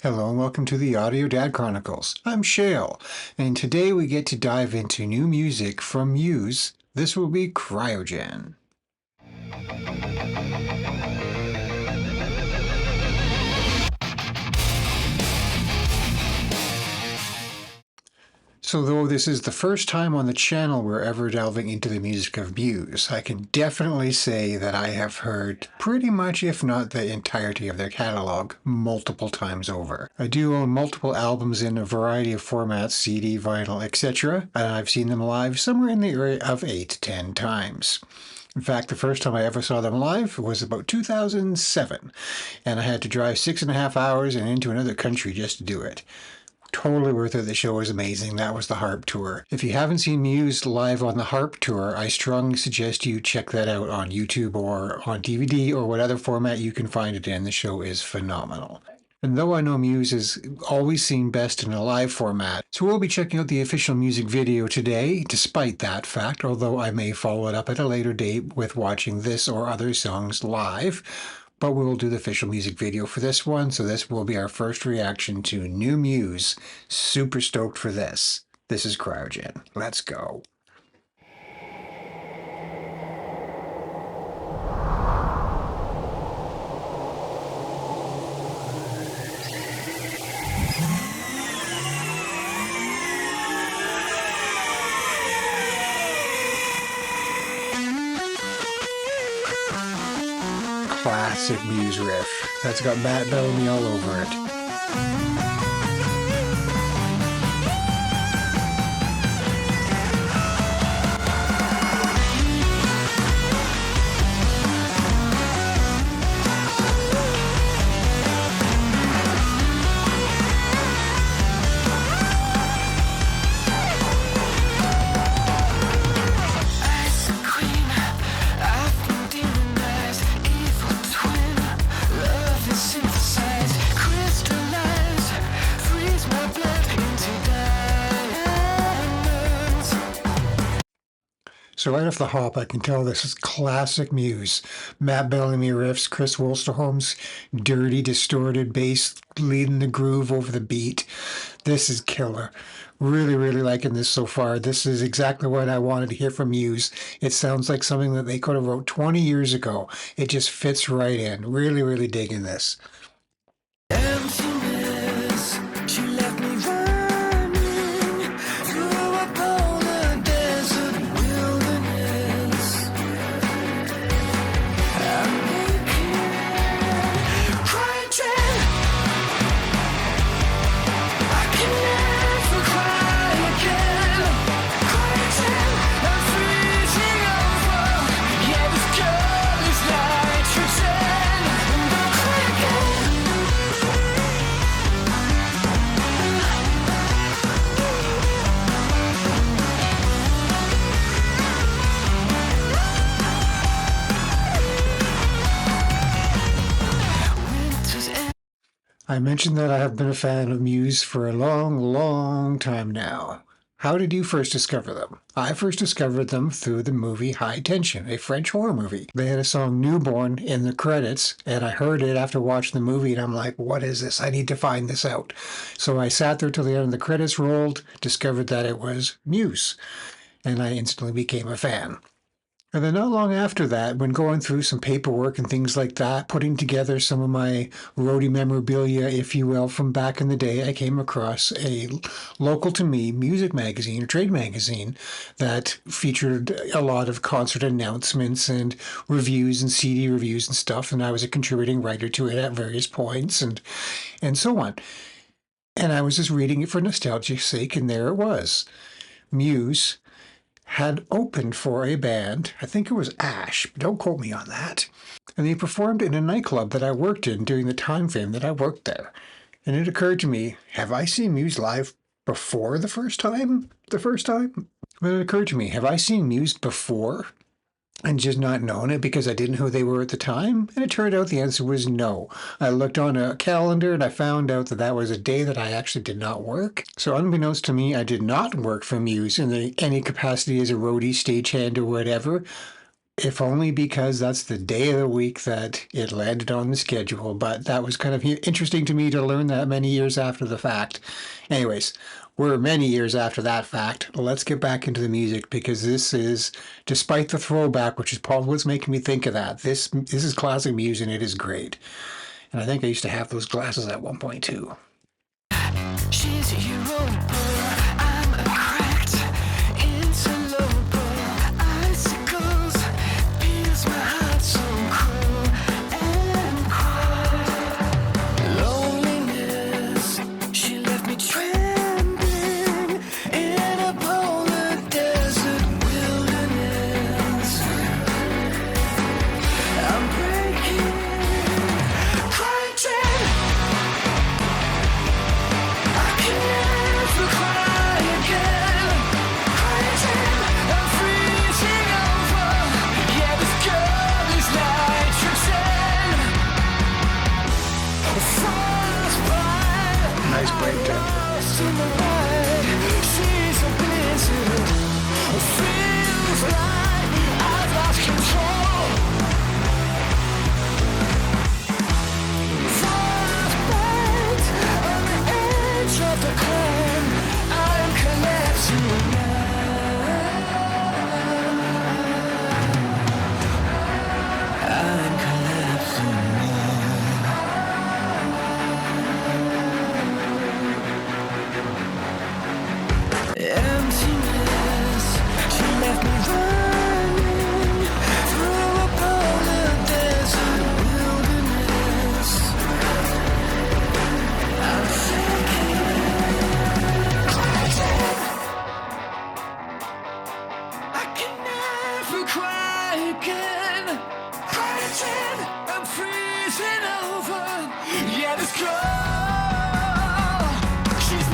Hello and welcome to the Audio Dad Chronicles. I'm Shale, and today we get to dive into new music from Muse. This will be Cryogen. So though this is the first time on the channel we're ever delving into the music of Muse, I can definitely say that I have heard pretty much, if not the entirety of their catalog, multiple times over. I do own multiple albums in a variety of formats, CD, vinyl, etc., and I've seen them live somewhere in the area of 8 to 10 times. In fact, the first time I ever saw them live was about 2007, and I had to drive 6.5 hours and into another country just to do it. Totally worth it. The show was amazing. That was the Harp Tour. If you haven't seen Muse live on the Harp Tour, I strongly suggest you check that out on YouTube or on DVD or what other format you can find it in. The show is phenomenal. And though I know Muse is always seen best in a live format, so we'll be checking out the official music video today, despite that fact, although I may follow it up at a later date with watching this or other songs live. But we will do the official music video for this one, so this will be our first reaction to new Muse. Super stoked for this. This is Cryogen. Let's go. Classic Muse riff. That's got Matt Bellamy all over it. So right off the hop, I can tell this is classic Muse. Matt Bellamy riffs, Chris Wolsterholm's dirty, distorted bass leading the groove over the beat. This is killer. Really, really liking this so far. This is exactly what I wanted to hear from Muse. It sounds like something that they could have wrote 20 years ago. It just fits right in. Really, really digging this. I mentioned that I have been a fan of Muse for a long, long time now. How did you first discover them? I first discovered them through the movie High Tension, a French horror movie. They had a song Newborn in the credits, and I heard it after watching the movie, and I'm like, what is this? I need to find this out. So I sat there till the end of the credits rolled, discovered that it was Muse, and I instantly became a fan. And then not long after that, when going through some paperwork and things like that, putting together some of my roadie memorabilia, if you will, from back in the day, I came across a local to me music magazine or trade magazine that featured a lot of concert announcements and reviews and CD reviews and stuff. And I was a contributing writer to it at various points and so on. And I was just reading it for nostalgia's sake, and there it was. Muse had opened for a band, I think it was Ash, but don't quote me on that. And they performed in a nightclub that I worked in during the time frame that I worked there. And it occurred to me, have I seen Muse live before the first time? But it occurred to me, have I seen Muse before and just not known it because I didn't know who they were at the time? And it turned out the answer was no. I looked on a calendar and I found out that that was a day that I actually did not work. So unbeknownst to me, I did not work for Muse in any capacity as a roadie, stagehand, or whatever. if only because that's the day of the week that it landed on the schedule. But that was kind of interesting to me to learn that many years after the fact. Anyways, we're many years after that fact. Let's get back into the music because this is, despite the throwback, which is probably what's making me think of that. This is classic Muse and it is great. And I think I used to have those glasses at one point too. She's a hero, I'm a cracked interloper. Icicles pierce my heart so cruel and cruel. Loneliness, she left me trembling in a polar desert wilderness. I'm breaking, crying. Nice breakdown. She's a blizzard. Feels like I've lost control. Frostbite on the edge of the climb. I'm collapsing now. I'm collapsing emptiness, she left me running through a polar desert wilderness. I'm shaking, I can never cry again. Crying, I'm freezing over. Yeah, this girl, she's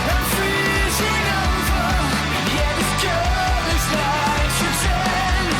I'm freezing over. Yeah, this girl is nitrogen.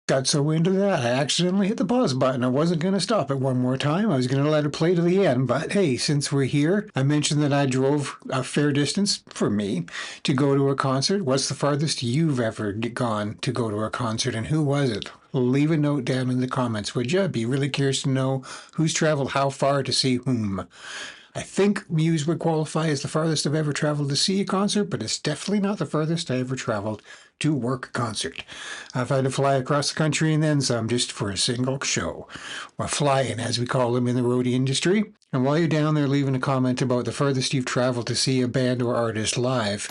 Don't Got so into that, I accidentally hit the pause button. I wasn't going to stop it one more time. I was going to let it play to the end. But hey, since we're here, I mentioned that I drove a fair distance, for me, to go to a concert. What's the farthest you've ever gone to go to a concert, and who was it? Leave a note down in the comments, would you? I'd be really curious to know who's traveled how far to see whom. I think Muse would qualify as the farthest I've ever traveled to see a concert, but it's definitely not the farthest I ever traveled to work a concert. I've had to fly across the country and then some just for a single show, or fly-in as we call them in the roadie industry. And while you're down there leaving a comment about the furthest you've traveled to see a band or artist live,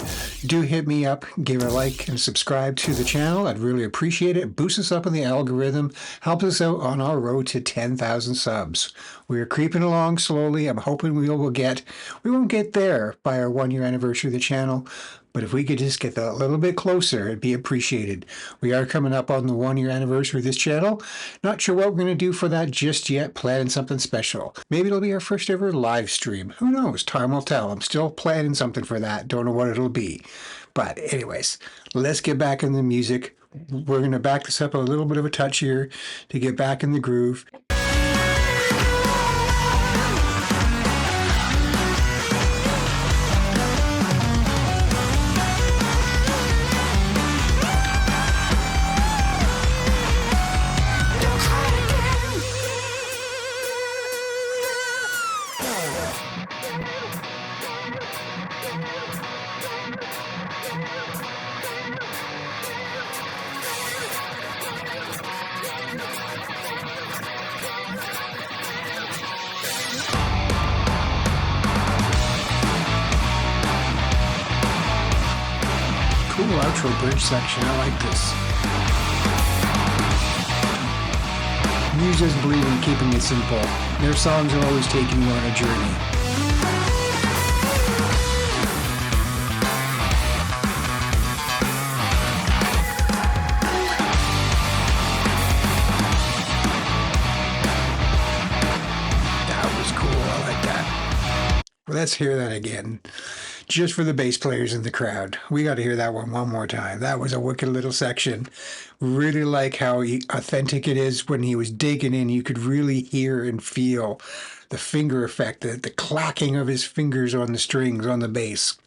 do hit me up, give a like, and subscribe to the channel. I'd really appreciate it. Boost us up in the algorithm, helps us out on our road to 10,000 subs. We're creeping along slowly. I'm hoping we won't get there by our 1 year anniversary of the channel, but if we could just get that a little bit closer, it'd be appreciated. We are coming up on the 1 year anniversary of this channel. Not sure what we're going to do for that just yet. Planning something special. Maybe it'll be our first ever live stream. Who knows? Time will tell. I'm still planning something for that. Don't know what it'll be. But anyways, let's get back in the music. We're going to back this up a little bit of a touch here to get back in the groove. Cool outro bridge section. I like this. Muse doesn't believe in keeping it simple. Their songs are always taking you on a journey. Let's hear that again. Just for the bass players in the crowd. We got to hear that one more time. That was a wicked little section. Really like how authentic it is when he was digging in. You could really hear and feel the finger effect, the clacking of his fingers on the strings on the bass.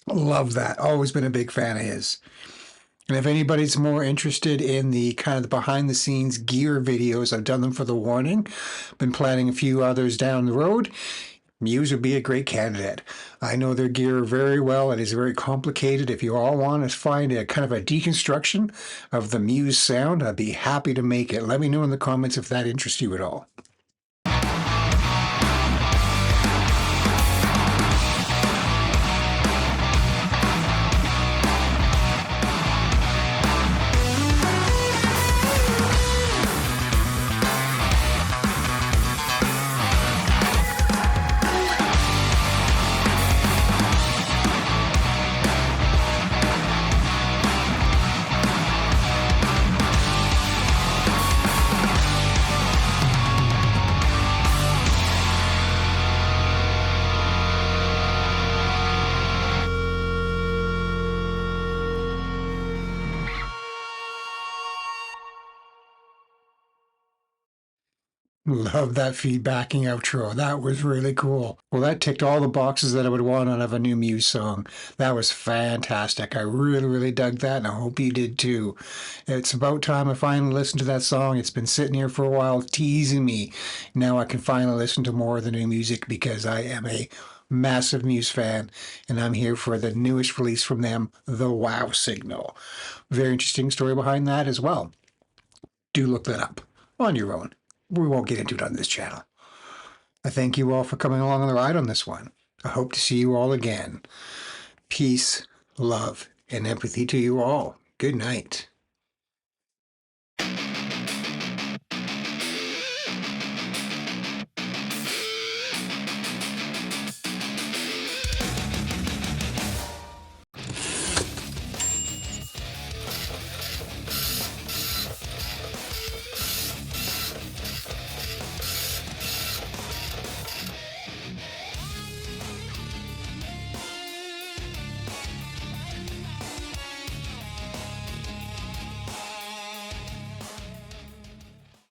Love that. Always been a big fan of his. And if anybody's more interested in the kind of the behind the scenes gear videos, I've done them for The Warning. Been planning a few others down the road. Muse would be a great candidate. I know their gear very well. It is very complicated. If you all want to find a kind of a deconstruction of the Muse sound, I'd be happy to make it. Let me know in the comments if that interests you at all. Love that feedbacking outro. That was really cool. Well, that ticked all the boxes that I would want out of a new Muse song. That was fantastic. I really, really dug that, and I hope you did too. It's about time I finally listened to that song. It's been sitting here for a while, teasing me. Now I can finally listen to more of the new music because I am a massive Muse fan, and I'm here for the newest release from them, The Wow Signal. Very interesting story behind that as well. Do look that up on your own. We won't get into it on this channel. I thank you all for coming along on the ride on this one. I hope to see you all again. Peace, love, and empathy to you all. Good night.